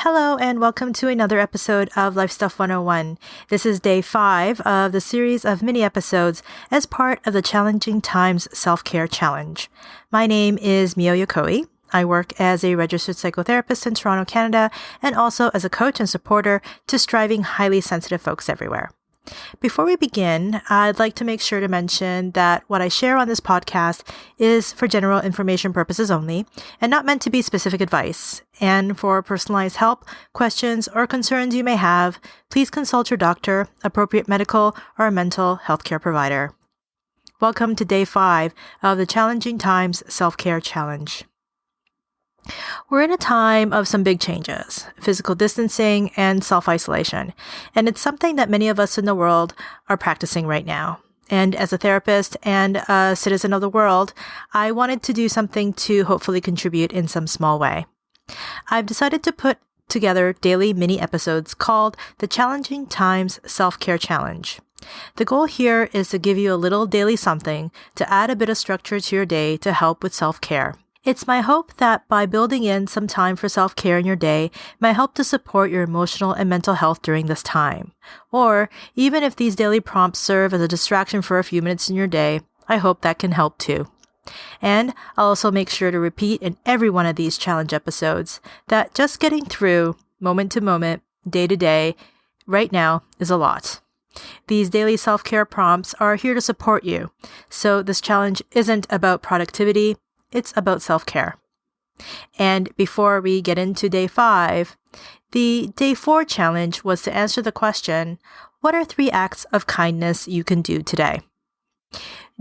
Hello and welcome to another episode of Life Stuff 101. This is day 5 of the series of mini episodes as part of the Challenging Times Self-Care Challenge. My name is Mio Yokoi. I work as a registered psychotherapist in Toronto, Canada, and also as a coach and supporter to striving, highly sensitive folks everywhere. Before we begin, I'd like to make sure to mention that what I share on this podcast is for general information purposes only and not meant to be specific advice. And for personalized help, questions, or concerns you may have, please consult your doctor, appropriate medical or mental health care provider. Welcome to day 5 of the Challenging Times Self-Care Challenge. We're in a time of some big changes, physical distancing and self-isolation, and it's something that many of us in the world are practicing right now. And as a therapist and a citizen of the world, I wanted to do something to hopefully contribute in some small way. I've decided to put together daily mini episodes called the Challenging Times Self-Care Challenge. The goal here is to give you a little daily something to add a bit of structure to your day to help with self-care. It's my hope that by building in some time for self-care in your day may help to support your emotional and mental health during this time. Or even if these daily prompts serve as a distraction for a few minutes in your day, I hope that can help too. And I'll also make sure to repeat in every one of these challenge episodes that just getting through moment to moment, day to day, right now is a lot. These daily self-care prompts are here to support you. So this challenge isn't about productivity. It's about self-care. And before we get into day 5, the day 4 challenge was to answer the question, what are 3 acts of kindness you can do today?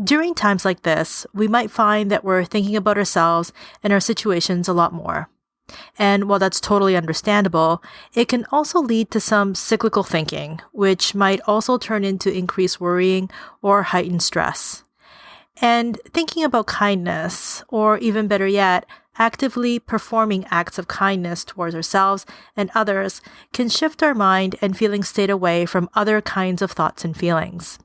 During times like this, we might find that we're thinking about ourselves and our situations a lot more. And while that's totally understandable, it can also lead to some cyclical thinking, which might also turn into increased worrying or heightened stress. And thinking about kindness, or even better yet, actively performing acts of kindness towards ourselves and others can shift our mind and feeling state away from other kinds of thoughts and feelings.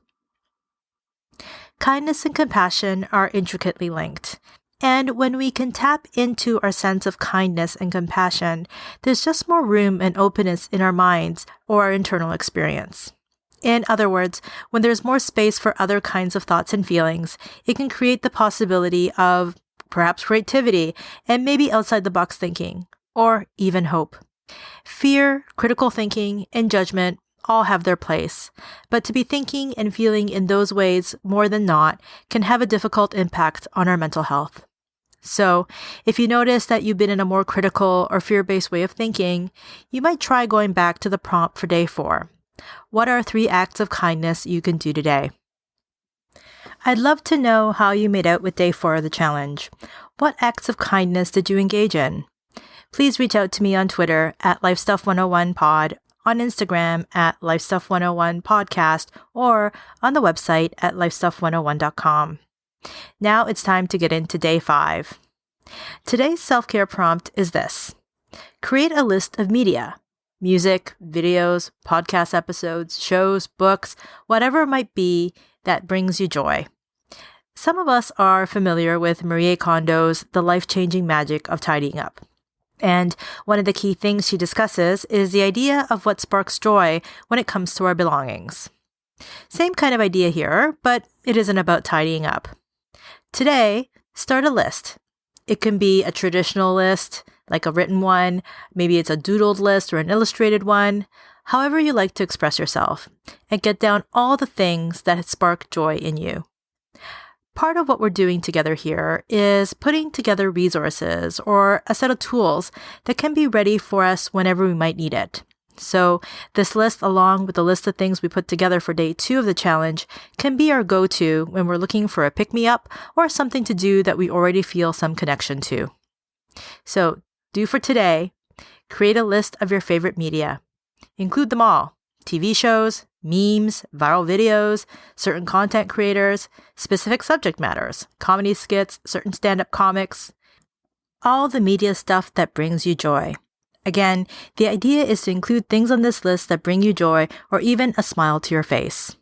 Kindness and compassion are intricately linked. And when we can tap into our sense of kindness and compassion, there's just more room and openness in our minds or our internal experience. In other words, when there's more space for other kinds of thoughts and feelings, it can create the possibility of perhaps creativity and maybe outside the box thinking, or even hope. Fear, critical thinking, and judgment all have their place, but to be thinking and feeling in those ways more than not can have a difficult impact on our mental health. So, if you notice that you've been in a more critical or fear-based way of thinking, you might try going back to the prompt for day 4. What are 3 acts of kindness you can do today? I'd love to know how you made out with day 4 of the challenge. What acts of kindness did you engage in? Please reach out to me on Twitter at LifeStuff101pod, on Instagram at LifeStuff101podcast, or on the website at LifeStuff101.com. Now it's time to get into day 5. Today's self-care prompt is this. Create a list of media. Music, videos, podcast episodes, shows, books, whatever it might be that brings you joy. Some of us are familiar with Marie Kondo's The Life-Changing Magic of Tidying Up. And one of the key things she discusses is the idea of what sparks joy when it comes to our belongings. Same kind of idea here, but it isn't about tidying up. Today, start a list. It can be a traditional list, like a written one, maybe it's a doodled list or an illustrated one, however you like to express yourself, and get down all the things that spark joy in you. Part of what we're doing together here is putting together resources or a set of tools that can be ready for us whenever we might need it. So this list, along with the list of things we put together for day 2 of the challenge, can be our go-to when we're looking for a pick-me-up or something to do that we already feel some connection to. So do for today, create a list of your favorite media. Include them all. TV shows, memes, viral videos, certain content creators, specific subject matters, comedy skits, certain stand-up comics, all the media stuff that brings you joy. Again, the idea is to include things on this list that bring you joy or even a smile to your face.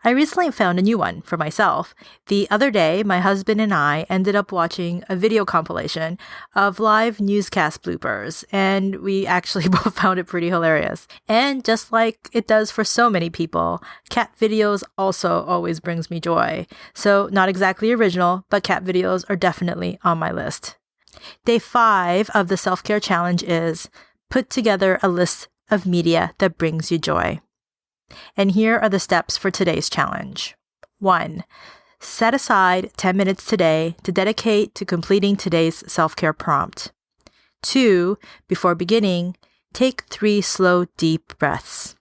I recently found a new one for myself. The other day, my husband and I ended up watching a video compilation of live newscast bloopers, and we actually both found it pretty hilarious. And just like it does for so many people, cat videos also always brings me joy. So not exactly original, but cat videos are definitely on my list. Day 5 of the self-care challenge is put together a list of media that brings you joy. And here are the steps for today's challenge. 1. Set aside 10 minutes today to dedicate to completing today's self-care prompt. 2. Before beginning, take 3 slow, deep breaths.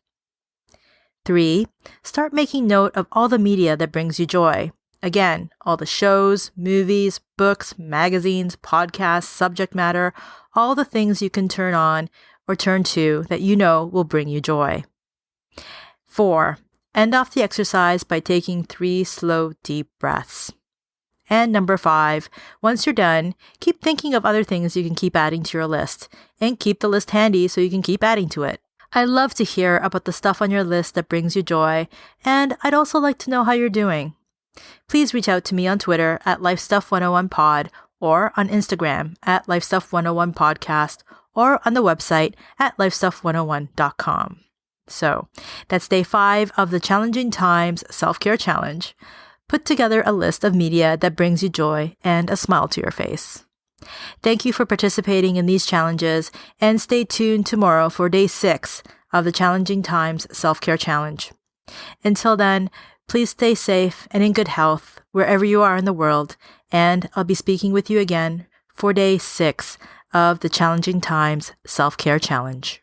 3. Start making note of all the media that brings you joy. Again, all the shows, movies, books, magazines, podcasts, subject matter, all the things you can turn on or turn to that you know will bring you joy. 4. End off the exercise by taking 3 slow, deep breaths. And number 5, once you're done, keep thinking of other things you can keep adding to your list, and keep the list handy so you can keep adding to it. I love to hear about the stuff on your list that brings you joy, and I'd also like to know how you're doing. Please reach out to me on Twitter at LifeStuff101pod or on Instagram at LifeStuff101podcast or on the website at LifeStuff101.com. So that's day 5 of the Challenging Times Self-Care Challenge. Put together a list of media that brings you joy and a smile to your face. Thank you for participating in these challenges, and stay tuned tomorrow for day 6 of the Challenging Times Self-Care Challenge. Until then, please stay safe and in good health wherever you are in the world, and I'll be speaking with you again for day 6 of the Challenging Times Self-Care Challenge.